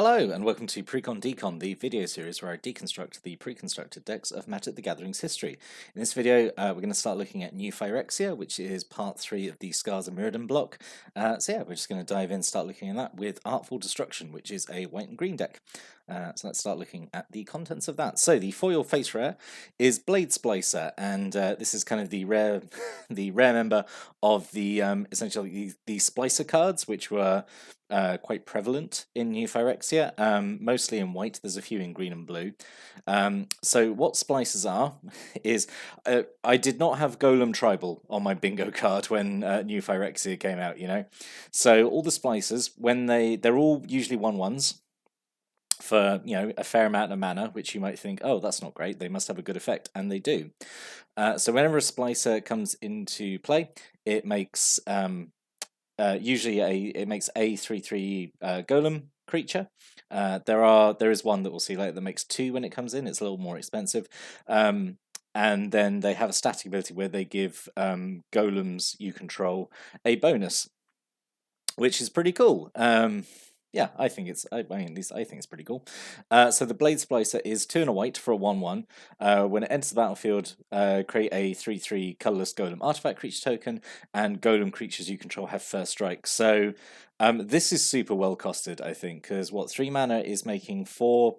Hello and welcome to Precon Decon, the video series where I deconstruct the pre-constructed decks of Magic the Gathering's history. In this video, we're going to start looking at new Phyrexia, which is part 3 of the Scars of Mirrodin block. So yeah, we're just going to dive in and start looking at that with Artful Destruction, which is a white and green deck. So let's start looking at the contents of that. So the foil face rare is Blade Splicer, and this is kind of the rare, the rare member of the essentially the Splicer cards, which were quite prevalent in New Phyrexia, mostly in white. There's a few in green and blue. So what splicers are is I did not have Golem Tribal on my bingo card when New Phyrexia came out. So all the splicers, when they're all usually 1/1s. For a fair amount of mana, which you might think, oh, that's not great. They must have a good effect, and they do. So whenever a splicer comes into play, it makes usually it makes a 3/3 golem creature. There is one that we'll see later that makes 2 when it comes in. It's a little more expensive. And then they have a static ability where they give golems you control a bonus, which is pretty cool. Yeah, I think it's. I mean, at least I think it's pretty cool. So the Blade Splicer is 2 and a white for a 1/1. When it enters the battlefield, create a 3/3 colorless Golem artifact creature token, and Golem creatures you control have first strike. So this is super well costed, I think, because 3 mana is making 4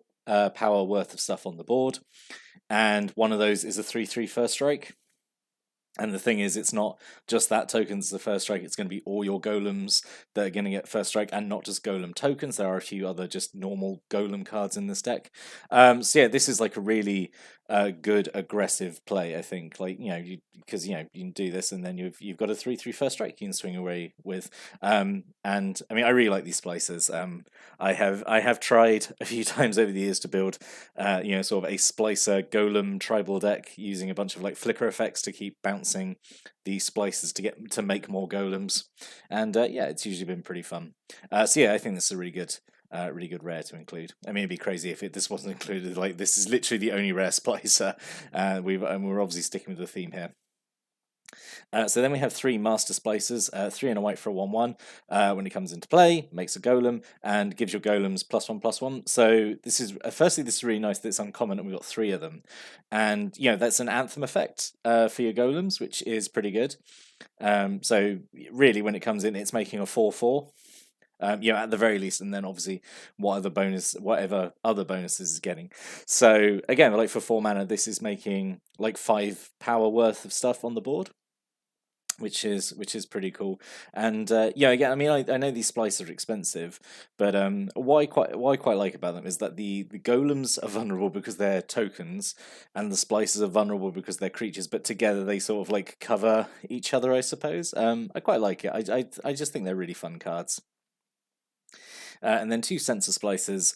power worth of stuff on the board, and one of those is a 3/3 first strike. And the thing is, it's not just that token's the first strike, it's going to be all your golems that are going to get first strike, and not just golem tokens. There are a few other just normal golem cards in this deck. So yeah, this is like a really good aggressive play, I think. Because you can do this, and then you've got a 3/3 first strike you can swing away with. And I mean, I really like these splicers. I have tried a few times over the years to build, sort of a splicer golem tribal deck using a bunch of like flicker effects to keep bouncing the splicers to make more golems, and yeah, it's usually been pretty fun. So yeah, I think this is a really good rare to include. I mean, it'd be crazy if this wasn't included. Like, this is literally the only rare splicer. We're obviously sticking with the theme here. So then we have 3 Master Splicers, 3 and a white for a 1/1. When it comes into play, makes a golem and gives your golems +1/+1. So this is firstly, this is really nice that it's uncommon, and we've got 3 of them. And that's an anthem effect for your golems, which is pretty good. So really, when it comes in, it's making a 4/4. At the very least, and then obviously whatever other bonuses is getting. So again, like for 4 mana, this is making like 5 power worth of stuff on the board, which is pretty cool. And again, I mean, I know these splicers are expensive, but what I quite like about them is that the golems are vulnerable because they're tokens, and the splicers are vulnerable because they're creatures. But together they sort of like cover each other, I suppose. I quite like it. I just think they're really fun cards. And then 2 Sensor Splicers,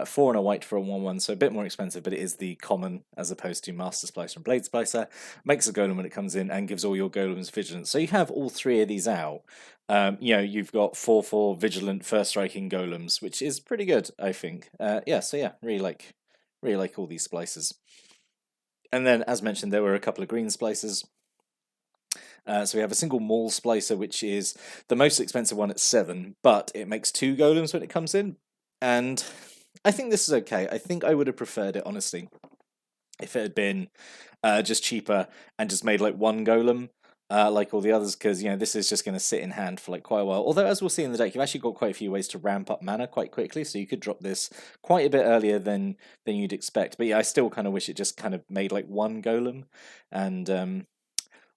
4 and a white for a 1/1, so a bit more expensive, but it is the common as opposed to Master Splicer and Blade Splicer. Makes a golem when it comes in and gives all your golems vigilance. So you have all 3 of these out. You've got 4/4 vigilant first striking golems, which is pretty good, I think. So yeah, really like all these splicers. And then, as mentioned, there were a couple of green splicers. So we have a single Maul Splicer, which is the most expensive one at 7, but it makes 2 golems when it comes in, and I think this is okay. I think I would have preferred it, honestly, if it had been just cheaper and just made like 1 golem, like all the others, because this is just going to sit in hand for like quite a while. Although, as we'll see in the deck, you've actually got quite a few ways to ramp up mana quite quickly, so you could drop this quite a bit earlier than you'd expect. But yeah, I still kind of wish it just kind of made like 1 golem, and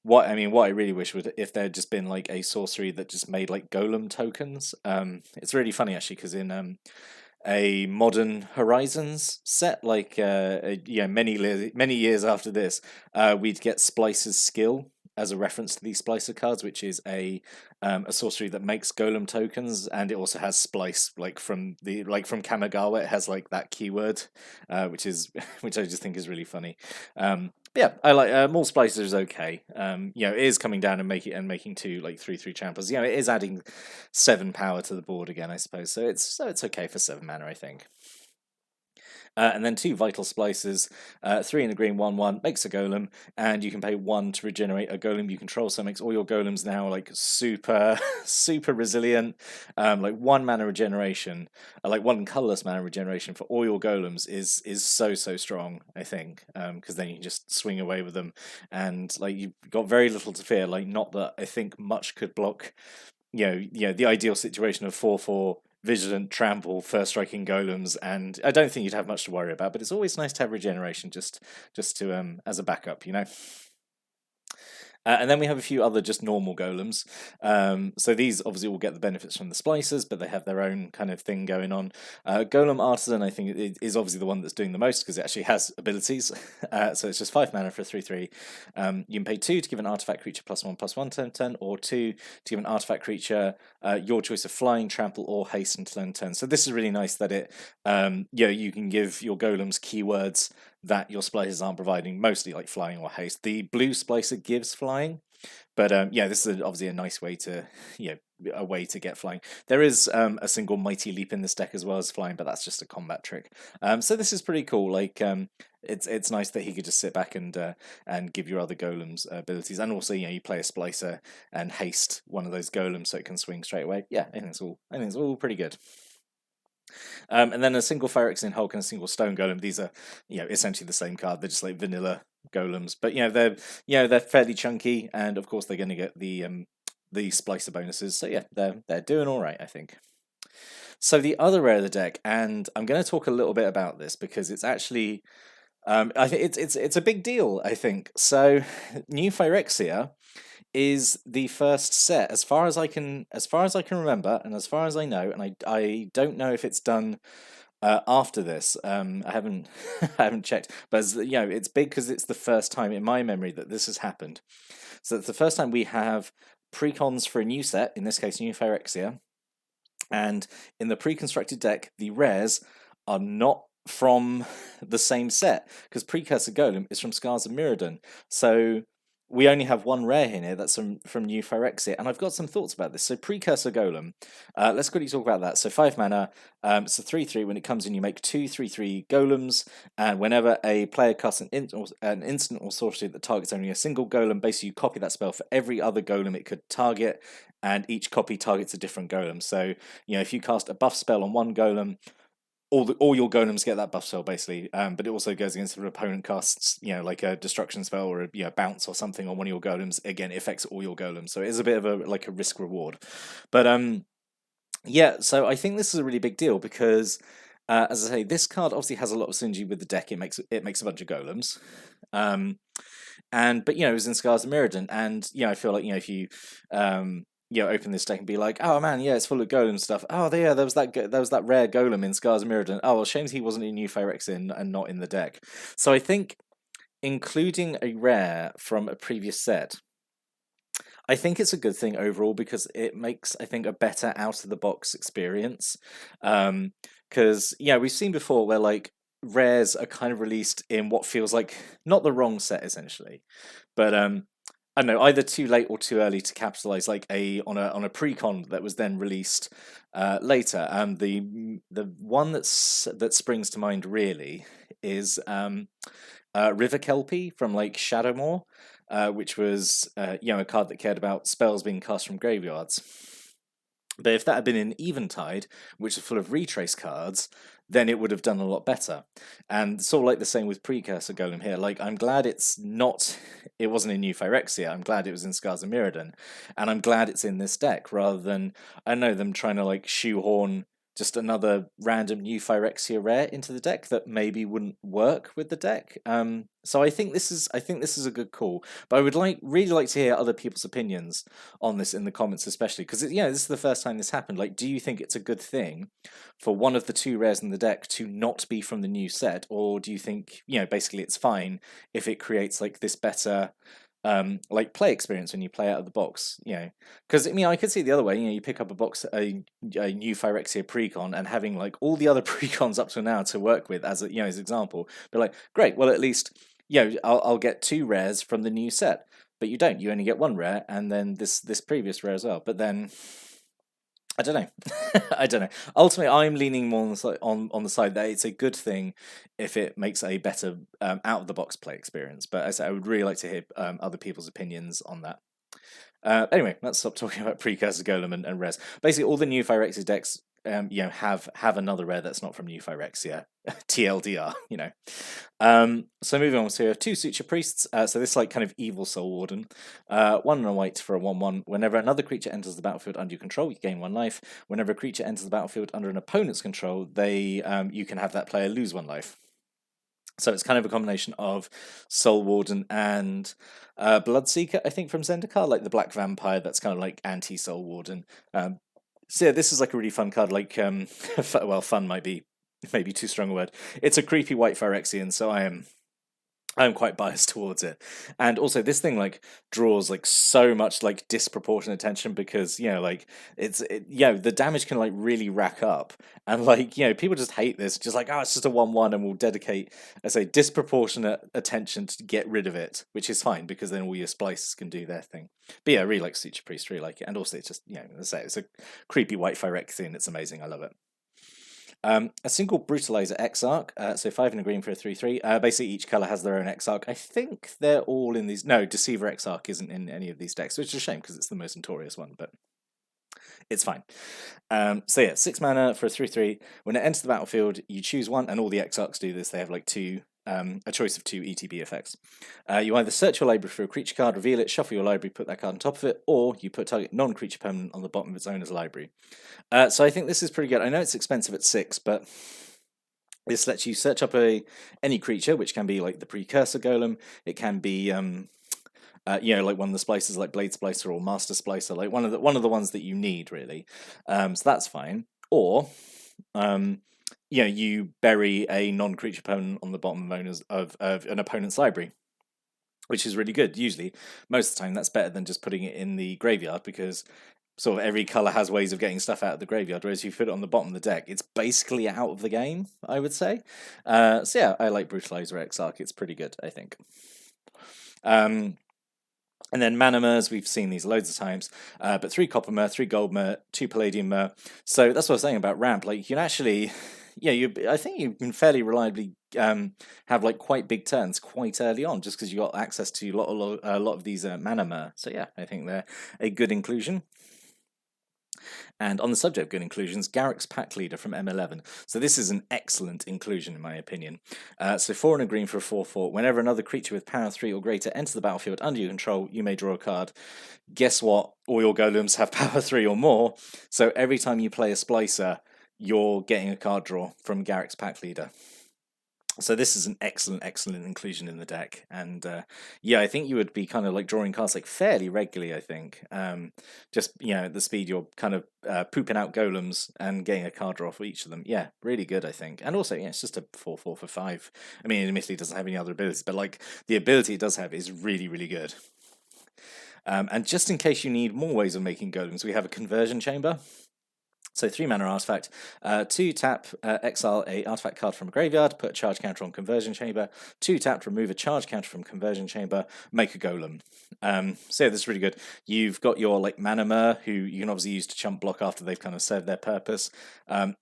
what I really wish would if there had just been like a sorcery that just made like golem tokens. It's really funny actually, because in a Modern Horizons set, like many years after this, we'd get Splicer's Skill as a reference to these Splicer cards, which is a sorcery that makes golem tokens, and it also has splice, from Kamigawa. It has like that keyword, which I just think is really funny. Yeah, I like Maul Splicer is okay. It is coming down and making 2 like 3/3 champers. It is adding 7 power to the board again, I suppose. So it's okay for 7 mana, I think. And then 2 Vital Splicers, 3 in a green, 1/1, makes a Golem, and you can pay 1 to regenerate a Golem you control, so it makes all your Golems now like super, super resilient. Like 1 mana regeneration, like 1 colorless mana regeneration for all your Golems is so strong, I think, because then you can just swing away with them, and like you've got very little to fear. Like not that I think much could block, the ideal situation of 4/4 Vigilant, Trample, First Striking Golems, and I don't think you'd have much to worry about. But it's always nice to have regeneration, just to as a backup. And then we have a few other just normal golems. So these obviously will get the benefits from the splicers, but they have their own kind of thing going on. Golem Artisan, I think, is obviously the one that's doing the most because it actually has abilities. So it's just 5 mana for a 3/3. You can pay 2 to give an artifact creature +1/+1 turn, or 2 to give an artifact creature your choice of flying, trample, or haste until end turn. So this is really nice that it, you can give your golems keywords that your splicers aren't providing, mostly like flying or haste. The blue splicer gives flying, but this is obviously a nice way to, a way to get flying. There is a single Mighty Leap in this deck as well as flying, but that's just a combat trick. So this is pretty cool. Like it's nice that he could just sit back and give your other golems abilities, and also you play a splicer and haste one of those golems so it can swing straight away. Yeah, I think it's all pretty good. And then a single Phyrexia Hulk and a single Stone Golem. These are, essentially the same card. They're just like vanilla golems, but they're fairly chunky, and of course they're going to get the splicer bonuses. So yeah, they're doing all right, I think. So the other rare of the deck, and I'm going to talk a little bit about this because it's actually, I think it's a big deal. I think so. New Phyrexia is the first set, as far as I can remember, and as far as I know, and I don't know if it's done after this. I haven't I haven't checked, but it's big because it's the first time in my memory that this has happened. So it's the first time we have precons for a new set, in this case, New Phyrexia, and in the pre-constructed deck, the rares are not from the same set because Precursor Golem is from Scars of Mirrodin. So we only have 1 rare here that's from New Phyrexia, and I've got some thoughts about this. So Precursor Golem, let's quickly talk about that. So 5 mana, it's a 3/3. When it comes in, you make 2 3/3 golems, and whenever a player casts an instant or sorcery that targets only a single golem, basically you copy that spell for every other golem it could target, and each copy targets a different golem. So if you cast a buff spell on one golem, all your golems get that buff spell basically, but it also goes against an opponent casts, like a destruction spell or a bounce or something on one of your golems. Again, it affects all your golems, so it is a bit of a risk reward. But so I think this is a really big deal because, as I say, this card obviously has a lot of synergy with the deck. It makes a bunch of golems, but it was in Scars of Mirrodin, and I feel like if you open this deck and be like, oh man, yeah, it's full of golem stuff. Oh yeah, there was that rare golem in Scars of Mirrodin. Oh well, shame he wasn't in New Phyrexia and not in the deck. So I think including a rare from a previous set, I think it's a good thing overall because it makes, I think, a better out of the box experience. Because we've seen before where like rares are kind of released in what feels like not the wrong set essentially, but I don't know, either too late or too early to capitalize, like on a precon that was then released later. The one that springs to mind really is River Kelpie from like Shadowmoor, which was a card that cared about spells being cast from graveyards. But if that had been in Eventide, which is full of retrace cards, then it would have done a lot better. And sort of like the same with Precursor Golem here. Like, I'm glad it wasn't in New Phyrexia. I'm glad it was in Scars of Mirrodin. And I'm glad it's in this deck rather than, I don't know, them trying to like shoehorn just another random New Phyrexia rare into the deck that maybe wouldn't work with the deck. So I think this is a good call. But I would really like to hear other people's opinions on this in the comments, especially because this is the first time this happened. Like, do you think it's a good thing for one of the 2 rares in the deck to not be from the new set, or do you think basically it's fine if it creates like this better play experience when you play out of the box, because I could see it the other way. You pick up a new Phyrexia precon and having like all the other precons up to now to work with as as example, but like great, well at least I'll get 2 rares from the new set, but you don't. You only get 1 rare and then this previous rare as well. But then I don't know. I don't know. Ultimately, I'm leaning more on the side that it's a good thing if it makes a better out of the box play experience. But as I would really like to hear other people's opinions on that. Anyway, let's stop talking about Precursor Golem and Res. Basically, all the new Phyrexia decks, have another rare that's not from new Phyrexia. TLDR, So moving on, so we have 2 Suture Priests. So this like kind of evil Soul Warden. 1 and a white for a 1/1. Whenever another creature enters the battlefield under your control, you gain 1 life. Whenever a creature enters the battlefield under an opponent's control, you can have that player lose 1 life. So it's kind of a combination of Soul Warden and Bloodseeker, I think, from Zendikar, like the Black Vampire that's kind of like anti-Soul Warden. So yeah, this is like a really fun card, like, well, fun might be maybe too strong a word. It's a creepy white Phyrexian, so I'm quite biased towards it. And also this thing like draws like so much like disproportionate attention because, like the damage can like really rack up. And like, people just hate this, just like, oh, it's just a 1/1 and we'll dedicate, I say, disproportionate attention to get rid of it, which is fine because then all your splices can do their thing. But yeah, I really like Suture Priest, really like it. And also it's just, as I say, it's a creepy white Phyrexian, it's amazing, I love it. A single Brutalizer Exarch, so 5 and a green for a 3/3. Basically, each colour has their own Exarch. I think they're all in these. No, Deceiver Exarch isn't in any of these decks, which is a shame because it's the most notorious one, but it's fine. So yeah, 6 mana for a 3/3. When it enters the battlefield, you choose one, and all the Exarchs do this. They have like a choice of 2 ETB effects. You either search your library for a creature card, reveal it, shuffle your library, put that card on top of it, or you put target non-creature permanent on the bottom of its owner's library. So I think this is pretty good. I know it's expensive at 6, but this lets you search up any creature, which can be like the Precursor Golem. It can be like one of the splicers, like Blade Splicer or Master Splicer, like one of the ones that you need really. So that's fine. Or you bury a non-creature opponent on the bottom of an opponent's library, which is really good. Usually, most of the time, that's better than just putting it in the graveyard because sort of every colour has ways of getting stuff out of the graveyard, whereas if you put it on the bottom of the deck, it's basically out of the game, I would say. So yeah, I like Brutalizer Exarch. It's pretty good, I think. And then mana Mers, we've seen these loads of times, but 3 Copper Mer, 3 Gold Mer, 2 Palladium Mer. So that's what I was saying about ramp. Like you can actually, I think you can fairly reliably have like quite big turns quite early on, just because you got access to a lot of these mana Mer. So yeah, I think they're a good inclusion. And on the subject of good inclusions, Garrix Pack Leader from M11. So this is an excellent inclusion in my opinion. So 4 and a green for a 4/4. Whenever another creature with power 3 or greater enters the battlefield under your control, you may draw a card. Guess what? All your golems have power 3 or more. So every time you play a Splicer, you're getting a card draw from Garrix Pack Leader. So this is an excellent inclusion in the deck, and I think you would be kind of like drawing cards like fairly regularly. I think just at the speed you're kind of pooping out golems and getting a card draw for each of them. Yeah, really good, I think. And also, it's just a 4/4 for 5. I mean, admittedly, it doesn't have any other abilities, but like the ability it does have is really good. And just in case you need more ways of making golems, we have a conversion chamber. So 3 mana artifact, 2 tap, exile a artifact card from a graveyard, put a charge counter on conversion chamber, 2 tap, remove a charge counter from conversion chamber, make a golem. So yeah, this is really good. You've got your like mana Mer, who you can obviously use to chump block after they've kind of served their purpose.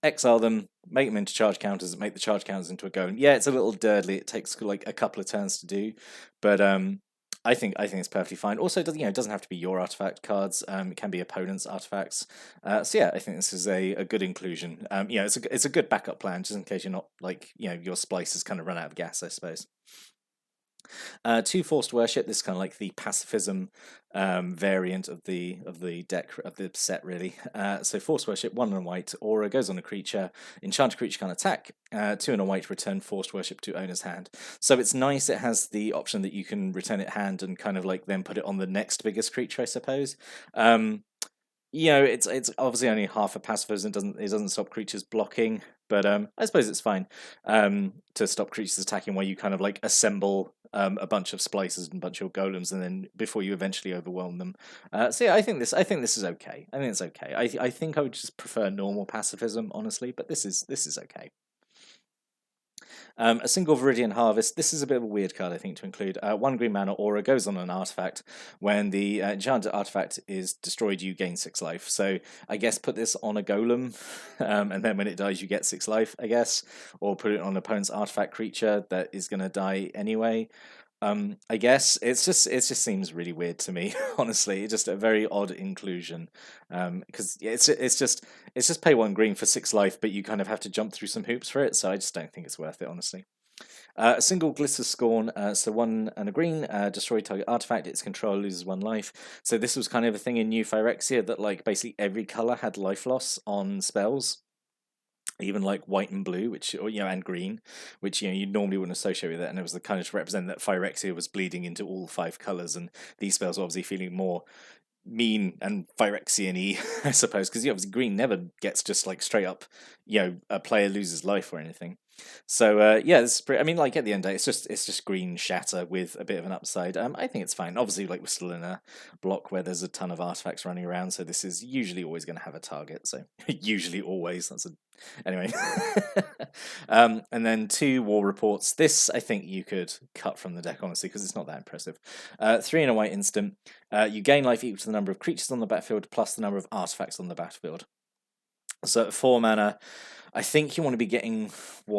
Exile them, make them into charge counters, make the charge counters into a golem. Yeah, it's a little dirtly. It takes like a couple of turns to do, but I think it's perfectly fine. Also, it doesn't have to be your artifact cards. It can be opponents' artifacts. So yeah, I think this is a good inclusion. It's a good backup plan just in case you're not like your splicers kind of run out of gas, I suppose. 2 Forced Worship. This is kind of like the pacifism variant of the deck of the set, really. So Forced Worship, 1 and a white. Aura goes on a creature. Enchanted creature can attack. 2 and a white. Return Forced Worship to owner's hand. So it's nice. It has the option that you can return it hand and kind of like then put it on the next biggest creature, I suppose. It's obviously only half a pacifism. It doesn't stop creatures blocking, but I suppose it's fine to stop creatures attacking, where you kind of like assemble a bunch of splicers and a bunch of golems, and then before you eventually overwhelm them. So yeah, I think this is okay. I think it's okay. I think I would just prefer normal pacifism, honestly, but this is okay. A single Viridian Harvest. This is a bit of a weird card, I think, to include. 1 green mana aura goes on an artifact. When the enchanted artifact is destroyed, you gain 6 life. So I guess put this on a golem, and then when it dies, you get 6 life, I guess. Or put it on an opponent's artifact creature that is going to die anyway. I guess it just seems really weird to me, honestly. It's just a very odd inclusion, because it's just pay 1 green for 6 life, but you kind of have to jump through some hoops for it. So I just don't think it's worth it, honestly. A single Glitter Scorn, so 1 and a green, destroy target artifact, its controller loses 1 life. So this was kind of a thing in New Phyrexia that like basically every color had life loss on spells. Even like white and blue, which and green, which you normally wouldn't associate with it, and it was the kind of to represent that Phyrexia was bleeding into all 5 colors, and these spells were obviously feeling more mean and Phyrexian-y, I suppose, because obviously green never gets just like straight up, a player loses life or anything. So yeah, this is pretty, I mean, like at the end of the day, it's just green shatter with a bit of an upside. I think it's fine. Obviously, like we're still in a block where there's a ton of artifacts running around, so this is usually always going to have a target. So usually always. That's a anyway. And then 2 war reports. This I think you could cut from the deck honestly because it's not that impressive. 3 and a white instant. You gain life equal to the number of creatures on the battlefield plus the number of artifacts on the battlefield. So at 4 mana, I think you want to be getting,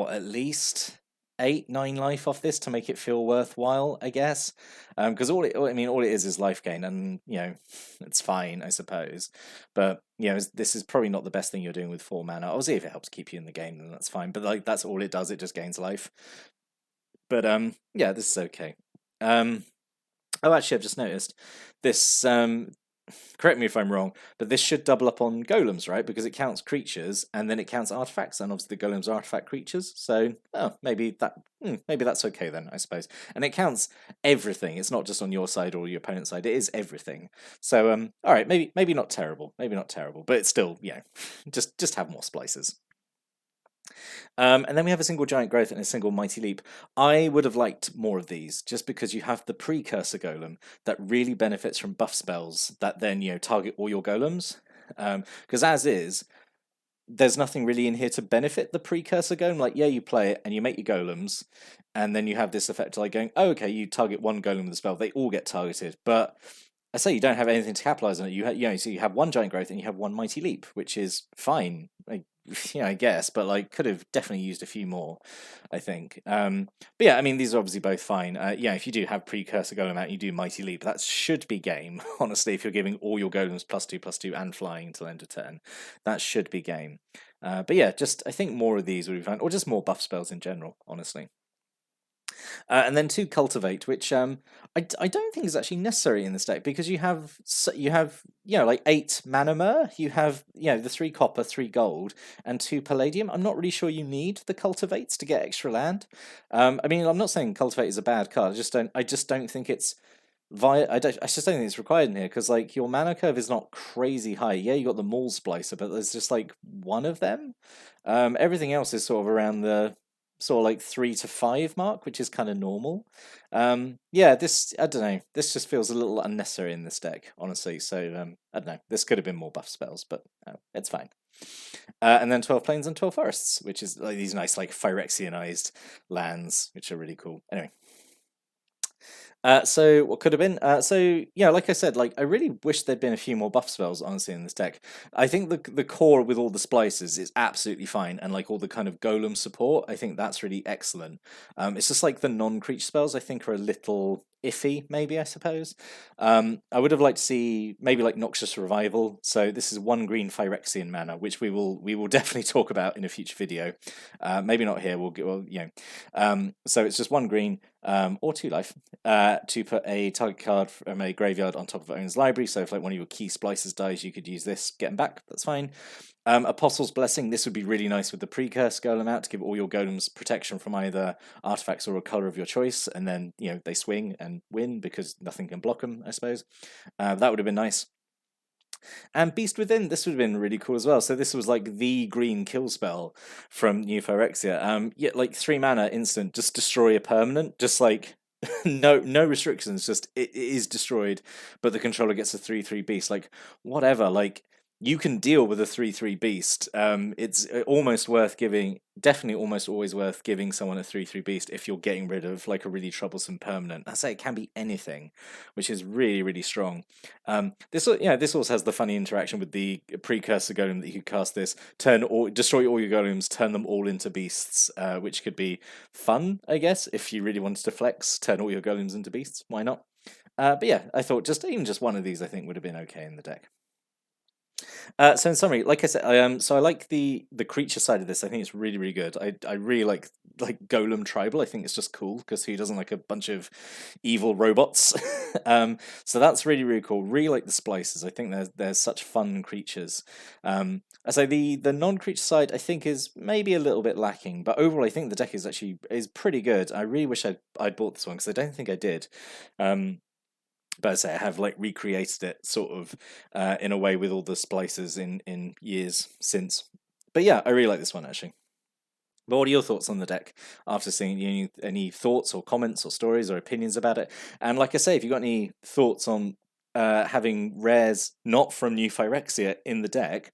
at least 8, 9 life off this to make it feel worthwhile, I guess. Because all it is life gain, and it's fine, I suppose. But this is probably not the best thing you're doing with 4 mana. Obviously, if it helps keep you in the game, then that's fine. But like that's all it does; it just gains life. But yeah, this is okay. Oh, actually, I've just noticed this. Correct me if I'm wrong, but this should double up on golems, right? Because it counts creatures and then it counts artifacts, and obviously the golems are artifact creatures. So, maybe that's okay then, I suppose. And it counts everything. It's not just on your side or your opponent's side. It is everything. So, all right, maybe not terrible, but it's still, just have more splices. And then we have a single giant growth and a single mighty leap. I would have liked more of these, just because you have the precursor golem that really benefits from buff spells that then target all your golems. Because as is, there's nothing really in here to benefit the precursor golem. Like, yeah, you play it and you make your golems, and then you have this effect like going, oh, okay, you target 1 golem with a spell, they all get targeted, but I say you don't have anything to capitalize on it. So you have 1 giant growth and you have 1 mighty leap, which is fine. I guess, but like could have definitely used a few more, I think. But yeah, I mean these are obviously both fine. If you do have precursor golem out, you do mighty leap. That should be game. Honestly, if you're giving all your golems +2/+2 and flying until end of turn, that should be game. But yeah, just I think more of these would be fine, or just more buff spells in general. Honestly. And then 2 cultivate, which I don't think is actually necessary in this deck because you have like 8 mana. You have the 3 copper, 3 gold, and 2 palladium. I'm not really sure you need the cultivates to get extra land. I mean, I'm not saying cultivate is a bad card. I just don't think it's I just don't think it's required in here because like your mana curve is not crazy high. Yeah, you got the Maul Splicer, but there's just like one of them. Everything else is sort of around the sort of like 3 to 5 mark, which is kind of normal. Yeah, this I don't know. This just feels a little unnecessary in this deck, honestly. So I don't know. This could have been more buff spells, but it's fine. And then 12 plains and 12 forests, which is like these nice like Phyrexianized lands, which are really cool. Anyway. So what could have been? So yeah, like I said, like I really wish there'd been a few more buff spells, honestly, in this deck. I think the core with all the splices is absolutely fine, and like all the kind of golem support, I think that's really excellent. It's just like the non-creature spells I think are a little iffy, maybe, I suppose. I would have liked to see maybe like Noxious Revival. So this is 1 green Phyrexian mana, which we will definitely talk about in a future video. Maybe not here. So it's just 1 green or 2 life to put a target card from a graveyard on top of owner's library. So if like one of your key splicers dies, you could use this, get them back. That's fine. Apostle's Blessing, this would be really nice with the Precursor Golem out to give all your golems protection from either artifacts or a colour of your choice, and then they swing and win because nothing can block them, I suppose. That would have been nice. And Beast Within, this would have been really cool as well. So this was like the green kill spell from New Phyrexia. Like 3 mana instant, just destroy a permanent, just like no restrictions, just it is destroyed, but the controller gets a 3/3 beast. Like whatever, like you can deal with a 3/3 beast. It's almost worth giving, definitely almost always worth giving someone a 3/3 beast if you're getting rid of like a really troublesome permanent. I say it can be anything, which is really strong. This also has the funny interaction with the precursor golem that you could cast this, destroy all your golems, turn them all into beasts, which could be fun, I guess, if you really wanted to flex, turn all your golems into beasts. Why not? But yeah, I thought even just one of these I think would have been okay in the deck. So in summary, like I said, I like the creature side of this. I think it's really good. I really like Golem Tribal. I think it's just cool because who doesn't like a bunch of evil robots? So that's really cool. Really like the splicers. I think there's such fun creatures. I say the non-creature side I think is maybe a little bit lacking, but overall I think the deck is pretty good. I really wish I'd bought this one because I don't think I did. But as I say, I have like recreated it sort of in a way with all the splicers in years since. But yeah, I really like this one actually. But what are your thoughts on the deck after seeing any thoughts or comments or stories or opinions about it? And like I say, if you've got any thoughts on having rares not from New Phyrexia in the deck,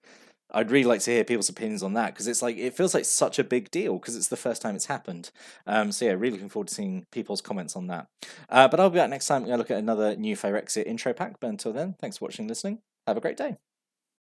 I'd really like to hear people's opinions on that because it feels like such a big deal because it's the first time it's happened. So yeah, really looking forward to seeing people's comments on that. But I'll be back next time. We're going to look at another New Phyrexia intro pack. But until then, thanks for watching and listening. Have a great day.